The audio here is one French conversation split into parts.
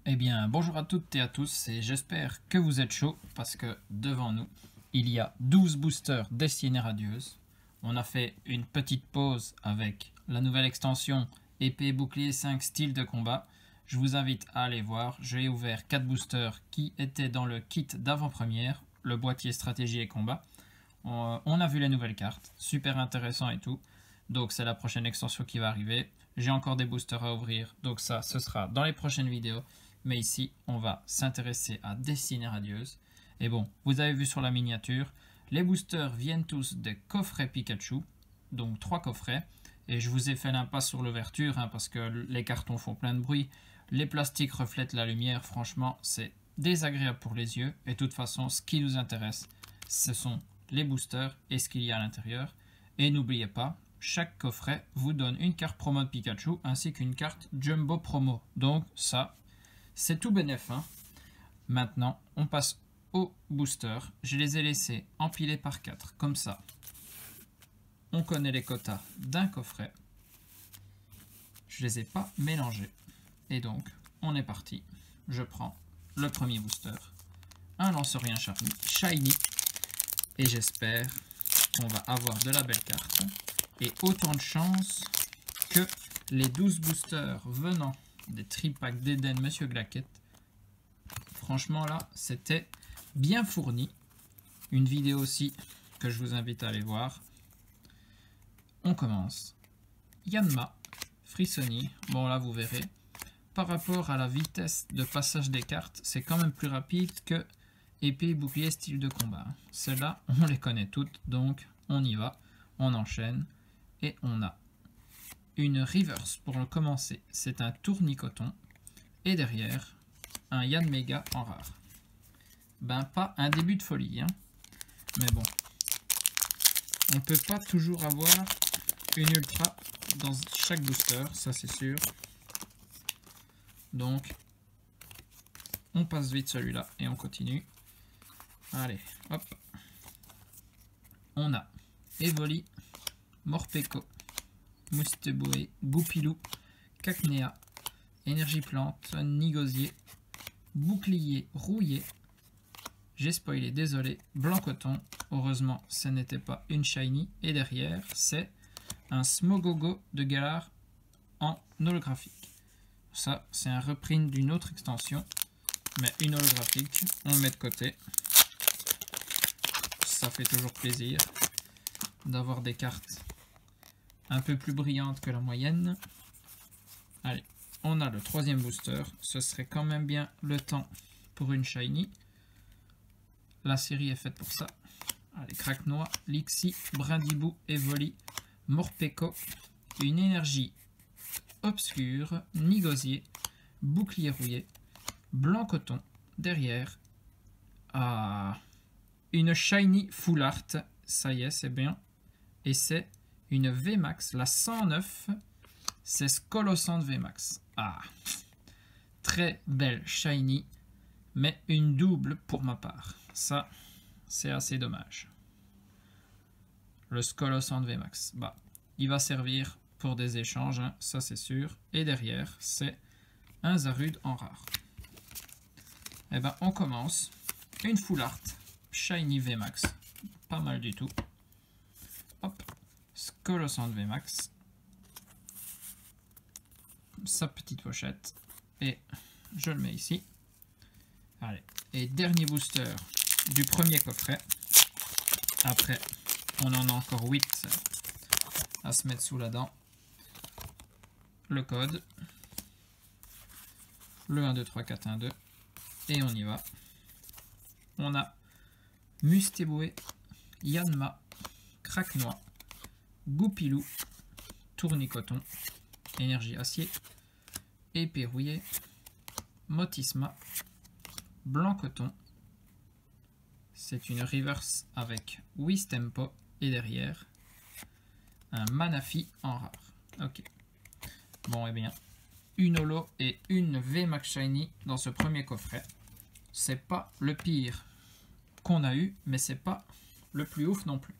Eh bien, bonjour à toutes et à tous, et j'espère que vous êtes chauds, parce que devant nous, il y a 12 boosters Destinée Radieuse. On a fait une petite pause avec la nouvelle extension épée bouclier 5 styles de combat. Je vous invite à aller voir, j'ai ouvert 4 boosters qui étaient dans le kit d'avant-première, le boîtier stratégie et combat. On a vu les nouvelles cartes, super intéressant et tout. Donc c'est la prochaine extension qui va arriver. J'ai encore des boosters à ouvrir, donc ça, ce sera dans les prochaines vidéos. Mais ici, on va s'intéresser à Destinée Radieuse. Et bon, vous avez vu sur la miniature, les boosters viennent tous des coffrets Pikachu, donc 3 coffrets. Et je vous ai fait l'impasse sur l'ouverture, parce que les cartons font plein de bruit. Les plastiques reflètent la lumière, franchement, c'est désagréable pour les yeux. Et de toute façon, ce qui nous intéresse, ce sont les boosters et ce qu'il y a à l'intérieur. Et n'oubliez pas, chaque coffret vous donne une carte promo de Pikachu ainsi qu'une carte Jumbo promo. Donc ça, c'est tout bénef. Maintenant, on passe aux boosters. Je les ai laissés empilés par 4, comme ça. On connaît les quotas d'un coffret. Je ne les ai pas mélangés. Et donc, on est parti. Je prends le premier booster. Un lance-rien shiny. Et j'espère qu'on va avoir de la belle carte. Et autant de chance que les 12 boosters venant des tripacks d'Eden Monsieur Glaquette. Franchement là, c'était bien fourni. Une vidéo aussi que je vous invite à aller voir. On commence. Yanma, Frissoni. Bon là vous verrez. Par rapport à la vitesse de passage des cartes, c'est quand même plus rapide que épée, bouclier, style de combat. Celles-là, on les connaît toutes, donc on y va. On enchaîne. Et on a une reverse pour le commencer. C'est un tournicoton. Et derrière, un Yanmega en rare. Ben pas un début de folie. Mais bon. On peut pas toujours avoir une ultra dans chaque booster. Ça c'est sûr. Donc, on passe vite celui-là et on continue. Allez, hop. On a Evoli, Morpeko, Musteboué, Goupilou, Cacnea, Énergie Plante, Nigosier, Bouclier Rouillé. J'ai spoilé, désolé, Blanc Coton. Heureusement, ce n'était pas une shiny. Et derrière, c'est un Smogogo de Galar en holographique. Ça, c'est un reprint d'une autre extension, mais une holographique. On le met de côté. Ça fait toujours plaisir d'avoir des cartes un peu plus brillantes que la moyenne. Allez, on a le troisième booster. Ce serait quand même bien le temps pour une shiny. La série est faite pour ça. Allez, Craquenois, Lixie, Brindibou, Evoli, Morpeko, une énergie obscure, Nigosier, Bouclier Rouillé, Blanc Coton, derrière, une shiny full art, ça y est, c'est bien, et c'est une VMAX, la 109, c'est Skolosand VMAX. Très belle shiny, mais une double pour ma part. Ça, c'est assez dommage. Le Skolosand VMAX, bah, il va servir pour des échanges, ça c'est sûr. Et derrière, c'est un Zarude en rare. Et ben, on commence. Une full art, shiny VMAX, pas mal du tout. Hop, Skolosand VMAX. Sa petite pochette. Et je le mets ici. Allez, et dernier booster du premier coffret. Après, on en a encore 8 à se mettre sous la dent. Le code. Le 1, 2, 3, 4, 1, 2. Et on y va. On a Musteboué, Yanma, Craquenois, Goupilou, Tournicoton, Énergie Acier, Épée Rouillée, Motisma, Blanc Coton. C'est une reverse avec Wistempo et derrière un Manafi en rare. Ok. Bon, et bien, une holo et une VMAX Shiny dans ce premier coffret. C'est pas le pire qu'on a eu, mais c'est pas le plus ouf non plus.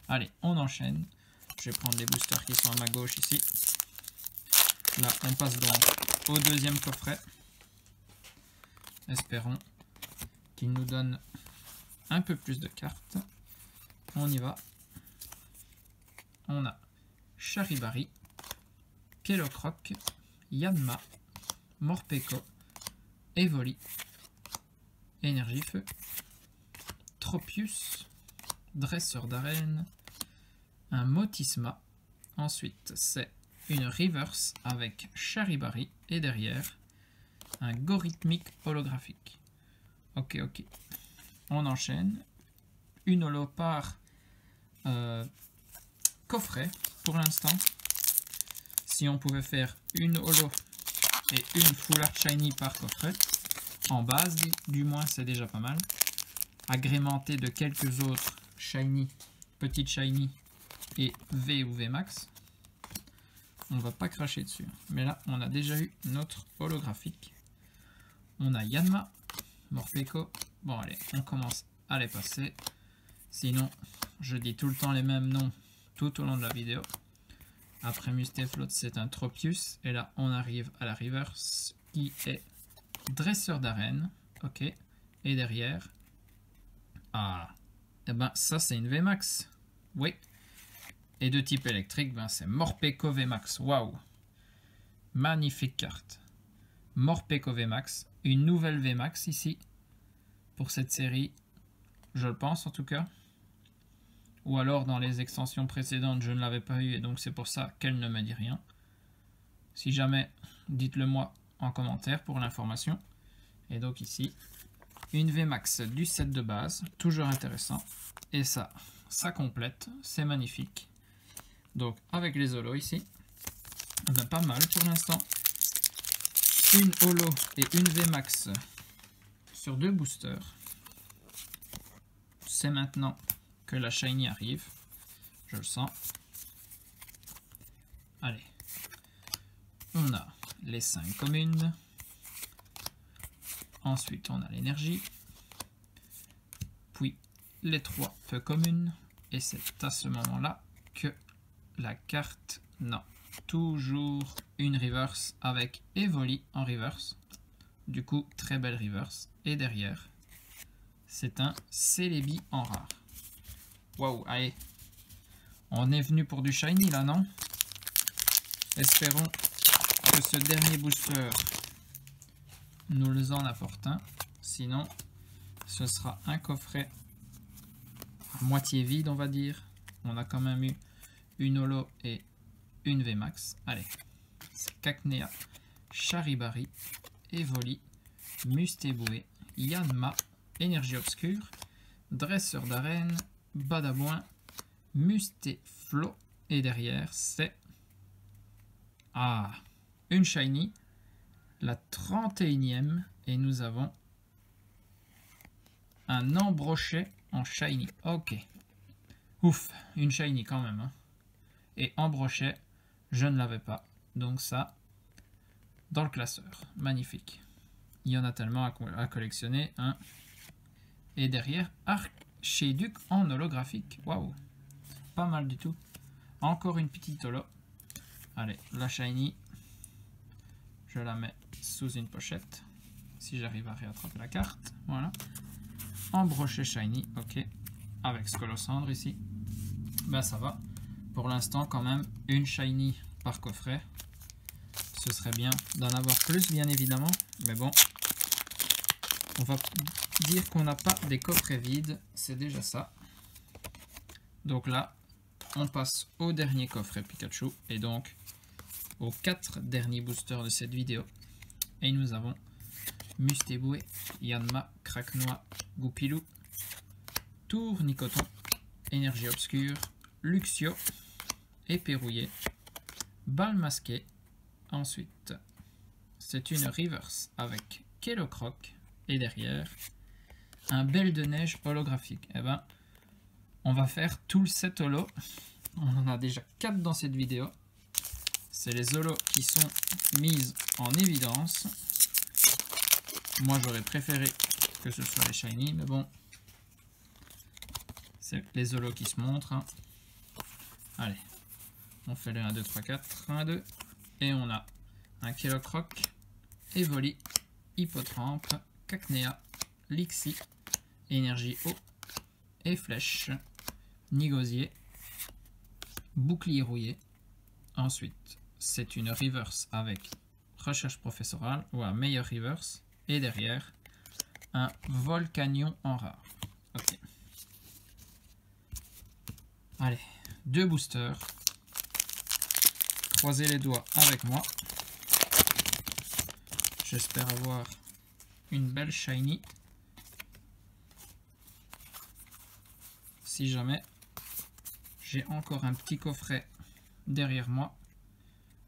Allez, on enchaîne. Je vais prendre les boosters qui sont à ma gauche ici. Là, on passe donc au deuxième coffret. Espérons qu'il nous donne un peu plus de cartes. On y va. On a Charibari, Kellocroc, Yanma, Morpeko, Evoli, Énergie-Feu, Tropius, Dresseur d'arène, un Motisma. Ensuite, c'est une Reverse avec Charibari et derrière un Gorhythmique holographique. Ok. On enchaîne. Une holo par coffret pour l'instant. Si on pouvait faire une holo et une full art shiny par coffret, en base du moins, c'est déjà pas mal. Agrémenté de quelques autres shiny, petites shiny et V ou V max. On va pas cracher dessus. Mais là, on a déjà eu notre holographique. On a Yanma, Morpeko. Bon, allez, on commence à les passer. Sinon, je dis tout le temps les mêmes noms tout au long de la vidéo. Après Mustaflot, c'est un Tropius. Et là, on arrive à la reverse qui est Dresseur d'arène. Ok. Et derrière, et ben ça, c'est une VMAX. Oui. Et de type électrique, ben c'est Morpeko VMAX. Waouh. Magnifique carte. Morpeko VMAX. Une nouvelle VMAX ici. Pour cette série. Je le pense en tout cas. Ou alors dans les extensions précédentes, je ne l'avais pas eu et donc c'est pour ça qu'elle ne me dit rien. Si jamais, dites-le moi en commentaire pour l'information. Et donc ici, une VMAX du set de base, toujours intéressant. Et ça complète, c'est magnifique. Donc avec les holos ici, on a pas mal pour l'instant. Une holo et une VMAX sur 2 boosters. C'est maintenant que la shiny arrive. Je le sens. Allez. On a les 5 communes. Ensuite, on a l'énergie. Puis, les 3 peu communes. Et c'est à ce moment-là que la carte... Non. Toujours une reverse avec Evoli en reverse. Du coup, très belle reverse. Et derrière, c'est un Celebi en rare. Waouh, allez. On est venu pour du shiny là, non? Espérons que ce dernier booster nous en apporte un. Sinon, ce sera un coffret à moitié vide, on va dire. On a quand même eu une holo et une VMAX. Allez, c'est Cacnea, Charibari, Evoli, Mustéboué, Yanma, Énergie Obscure, Dresseur d'arène, Badabouin, Mustaflot. Et derrière, c'est une shiny, la 31e. Et nous avons un Embrochet en shiny. Ok. Ouf, une shiny quand même. Hein. Et Embrochet, je ne l'avais pas. Donc ça, dans le classeur. Magnifique. Il y en a tellement à collectionner. Hein. Et derrière, Archiduc en holographique. Waouh. Pas mal du tout. Encore une petite holo. Allez, la shiny. Je la mets sous une pochette. Si j'arrive à réattraper la carte. Voilà. Embrochet shiny. Ok. Avec Scolosandre ici. Ben ça va. Pour l'instant, quand même, une shiny par coffret. Ce serait bien d'en avoir plus, bien évidemment. Mais bon. On va dire qu'on n'a pas des coffrets vides. C'est déjà ça. Donc là, on passe au dernier coffret Pikachu. Et donc, aux 4 derniers boosters de cette vidéo. Et nous avons Mustéboué, Yanma, Craquenois, Goupilou, Tournicoton, Énergie Obscure, Luxio, Éperrouillé, Balle Masquée. Ensuite, c'est une reverse avec Kellocroc. Et derrière, un Belle de Neige holographique. Eh ben, on va faire tout le set holo. On en a déjà 4 dans cette vidéo. C'est les holos qui sont mises en évidence. Moi, j'aurais préféré que ce soit les shiny, mais bon. C'est les holos qui se montrent. Hein. Allez, on fait le 1, 2, 3, 4. 1, 2. Et on a un Kellocroc, Evoli, Hippotrampe, Cacnea, Lixie, Énergie Eau et Flèche, Nigosier, Bouclier rouillé. Ensuite, c'est une reverse avec Recherche professorale ou un meilleur reverse. Et derrière, un Volcanion en rare. Ok. Allez, 2 boosters. Croisez les doigts avec moi. J'espère avoir une belle shiny. Si jamais j'ai encore un petit coffret derrière moi,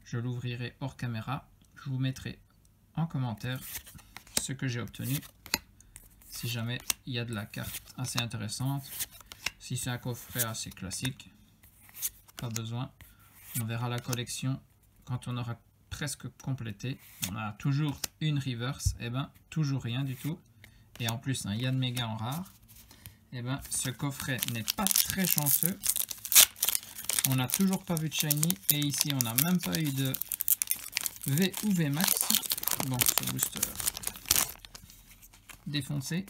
je l'ouvrirai hors caméra. Je vous mettrai en commentaire ce que j'ai obtenu. Si jamais il y a de la carte assez intéressante. Si c'est un coffret assez classique, pas besoin. On verra la collection quand on aura presque complété. On a toujours une reverse, et ben toujours rien du tout. Et en plus un Yanmega en rare. Et ben ce coffret n'est pas très chanceux. On n'a toujours pas vu de shiny et ici on n'a même pas eu de V ou V max. Bon, ce booster défoncé.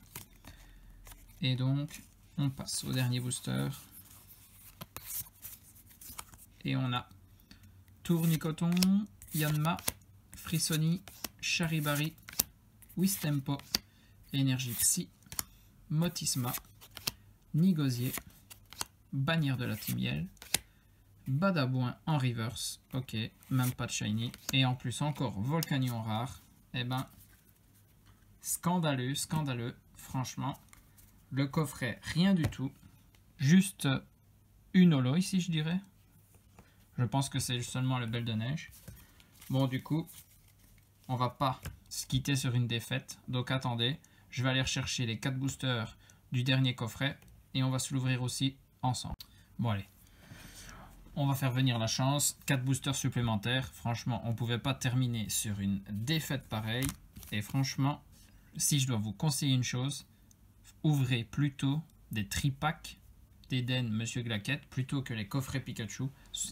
Et donc on passe au dernier booster. Et on a Tournicoton, Yanma, Frissoni, Charibari, Wistempo, Énergie Psy, Motisma, Nigosier, Bannière de la Timiel, Badabouin en reverse, ok, même pas de shiny, et en plus encore Volcanion rare, et ben scandaleux, scandaleux, franchement, le coffret rien du tout, juste une holo ici je dirais, je pense que c'est seulement le Belle de Neige. Bon du coup, on va pas se quitter sur une défaite, donc attendez, je vais aller rechercher les 4 boosters du dernier coffret, et on va se l'ouvrir aussi ensemble. Bon allez. On va faire venir la chance, 4 boosters supplémentaires. Franchement, on ne pouvait pas terminer sur une défaite pareille. Et franchement, si je dois vous conseiller une chose, ouvrez plutôt des tripacks d'Eden Monsieur Glaquette plutôt que les coffrets Pikachu.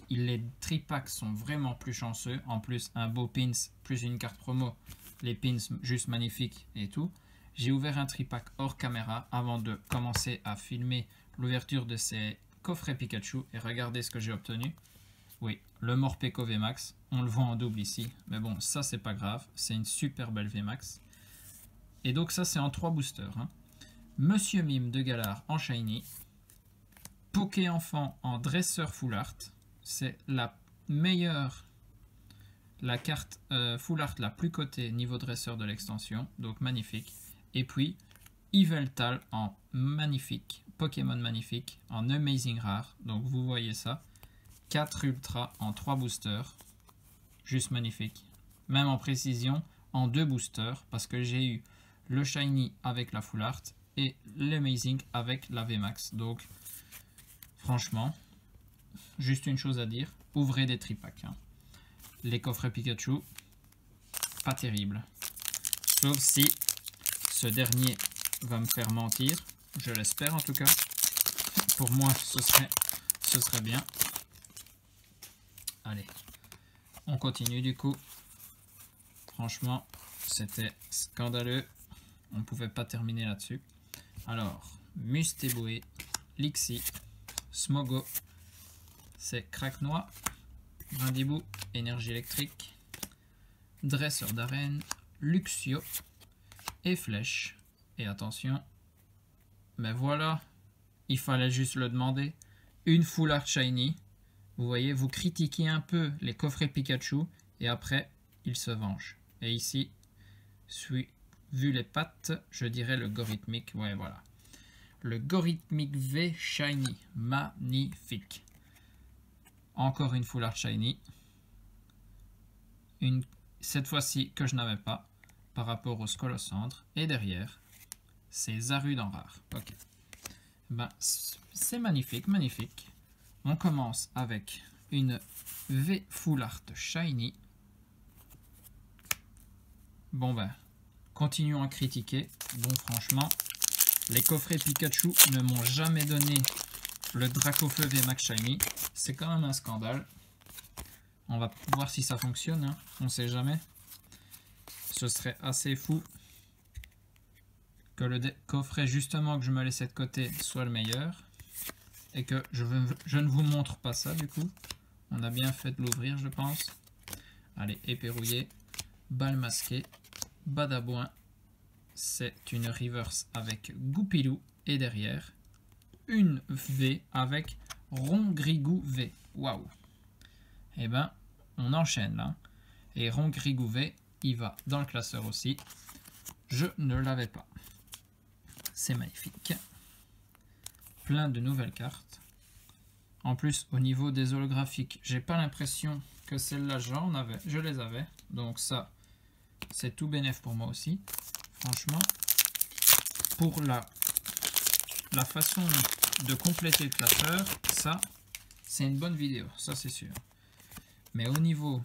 Les tripacks sont vraiment plus chanceux. En plus, un beau pins plus une carte promo. Les pins juste magnifiques et tout. J'ai ouvert un tripack hors caméra avant de commencer à filmer l'ouverture de ces coffret Pikachu et regardez ce que j'ai obtenu. Oui, le Morpeko VMAX, on le voit en double ici, mais bon, ça c'est pas grave, c'est une super belle VMAX. Et donc ça c'est en 3 boosters. Hein. Monsieur Mime de Galar en Shiny, Poké Enfant en Dresseur Full Art, c'est la meilleure, la carte Full Art la plus cotée niveau dresseur de l'extension, donc magnifique. Et puis Yveltal en magnifique. Pokémon magnifique en Amazing Rare, donc vous voyez ça, 4 Ultra en 3 boosters, juste magnifique, même en précision en 2 boosters, parce que j'ai eu le Shiny avec la Full Art et l'Amazing avec la VMAX, donc franchement, juste une chose à dire, ouvrez des tripacks, hein. Les coffrets Pikachu, pas terrible, sauf si ce dernier va me faire mentir. Je l'espère en tout cas. Pour moi, ce serait bien. Allez, on continue du coup. Franchement, c'était scandaleux. On ne pouvait pas terminer là-dessus. Alors, Mustéboué, Lixie, Smogo, c'est Craquenois, Brindibou, Énergie électrique, Dresseur d'arène, Luxio et Flèche. Et attention, mais voilà, il fallait juste le demander. Une Full Art Shiny. Vous voyez, vous critiquez un peu les coffrets Pikachu et après, ils se vengent. Et ici, vu les pattes, je dirais le Gorithmic. Ouais, voilà. Le Gorithmic V Shiny. Magnifique. Encore une Full Art Shiny. Cette fois-ci que je n'avais pas par rapport au Scolocendre. Et derrière, c'est Zarude en rare. Ok. Ben, c'est magnifique, magnifique. On commence avec une V Full Art Shiny. Bon ben, continuons à critiquer. Bon franchement, les coffrets Pikachu ne m'ont jamais donné le Dracofeu VMAX Shiny. C'est quand même un scandale. On va voir si ça fonctionne, hein. On sait jamais. Ce serait assez fou. que le coffret justement que je me laissais de côté soit le meilleur. Et que je ne vous montre pas ça du coup. On a bien fait de l'ouvrir je pense. Allez, épée rouillée, balle masquée, badabouin. C'est une reverse avec Goupilou et derrière une V avec Rongrigou V. Waouh! Et ben, on enchaîne là. Et Rongrigou V, il va dans le classeur aussi. Je ne l'avais pas. C'est magnifique. Plein de nouvelles cartes. En plus, au niveau des holographiques, j'ai pas l'impression que celles-là j'en avais. Je les avais. Donc ça, c'est tout bénef pour moi aussi. Franchement, pour la façon de compléter le classeur, ça, c'est une bonne vidéo. Ça, c'est sûr. Mais au niveau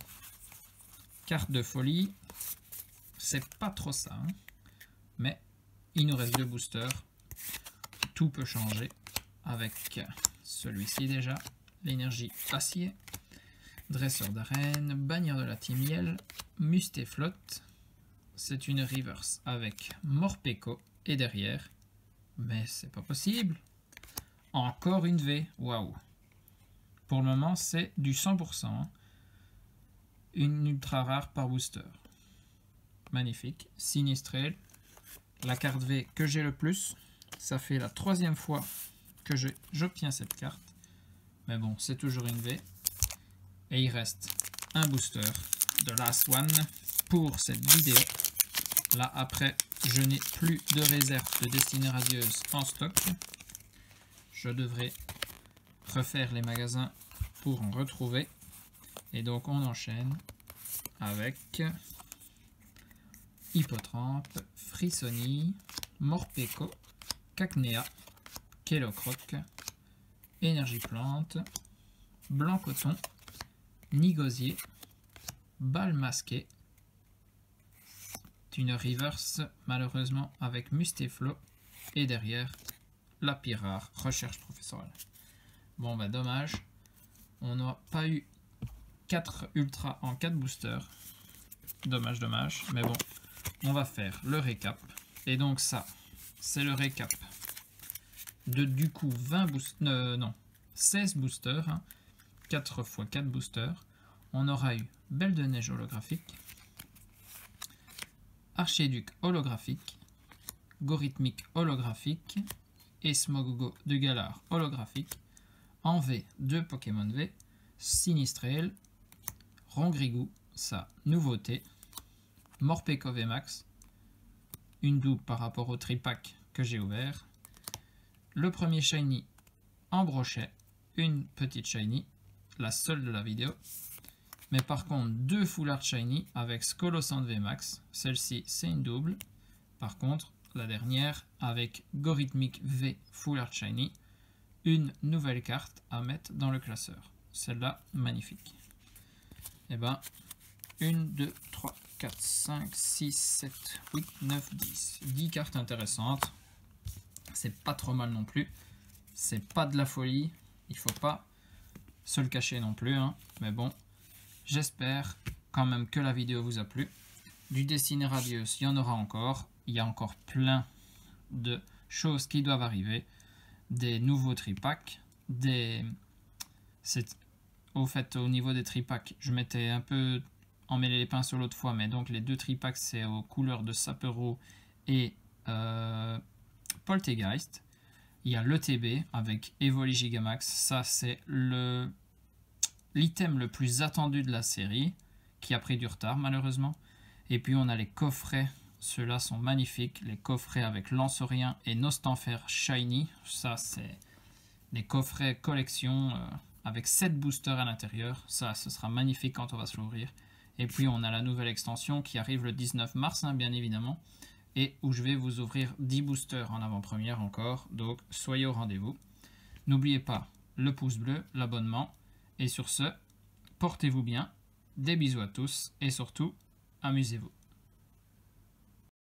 carte de folie, c'est pas trop ça. Hein. Mais il nous reste 2 boosters. Tout peut changer avec celui-ci déjà. L'énergie acier, dresseur d'arène, bannière de la team miel, Mustéflotte. C'est une reverse avec Morpeko et derrière. Mais c'est pas possible. Encore une V. Waouh. Pour le moment, c'est du 100%. Hein. Une ultra rare par booster. Magnifique. Sinistrel. La carte V que j'ai le plus. Ça fait la 3e fois que j'obtiens cette carte. Mais bon, c'est toujours une V. Et il reste un booster de Last One pour cette vidéo. Là, après, je n'ai plus de réserve de Destinée Radieuse en stock. Je devrais refaire les magasins pour en retrouver. Et donc, on enchaîne avec Hippotrampe, Frissoni, Morpeko, Cacnea, Kellocroc, Énergie Plante, Blanc Coton, Nigosier, Balle Masquée, une reverse malheureusement avec Mustéflo et derrière la pire rare, recherche professorale. Bon bah dommage, on n'a pas eu 4 ultra en 4 boosters, dommage, mais bon, on va faire le récap. Et donc ça, c'est le récap de du coup 16 boosters, hein, 4 x 4 boosters. On aura eu Belle de Neige holographique, Archiduc holographique, Gorithmique holographique, et Smogogo de Galar holographique. En V, 2 Pokémon V, Sinistrel, Rongrigou, sa nouveauté, Morpeko VMAX, une double par rapport au tripack que j'ai ouvert, le premier shiny en brochet, une petite shiny, la seule de la vidéo, mais par contre 2 full art shiny avec Skolosand VMAX, celle-ci c'est une double, par contre la dernière avec Gorithmic V full art shiny, une nouvelle carte à mettre dans le classeur, celle-là magnifique. Et ben 1, 2, 3, 4, 5, 6, 7, 8, 9, 10 cartes intéressantes, c'est pas trop mal non plus, c'est pas de la folie, il faut pas se le cacher non plus, hein. Mais bon, j'espère quand même que la vidéo vous a plu. Du Destinée Radieuse, il y en aura encore, il y a encore plein de choses qui doivent arriver, des nouveaux tripacks, au fait, au niveau des tripacks, je m'étais un peu emmêlé les pinceaux l'autre fois, mais donc les 2 tripacks, c'est aux couleurs de Sapero et Poltegeist. Il y a l'ETB avec Evoli Gigamax, ça c'est l'item le plus attendu de la série, qui a pris du retard malheureusement. Et puis on a les coffrets, ceux-là sont magnifiques, les coffrets avec Lanceurien et Nostanfer Shiny, ça c'est des coffrets collection avec 7 boosters à l'intérieur, ça ce sera magnifique quand on va se l'ouvrir. Et puis on a la nouvelle extension qui arrive le 19 mars, hein, bien évidemment, et où je vais vous ouvrir 10 boosters en avant-première encore, donc soyez au rendez-vous. N'oubliez pas le pouce bleu, l'abonnement, et sur ce, portez-vous bien, des bisous à tous, et surtout, amusez-vous.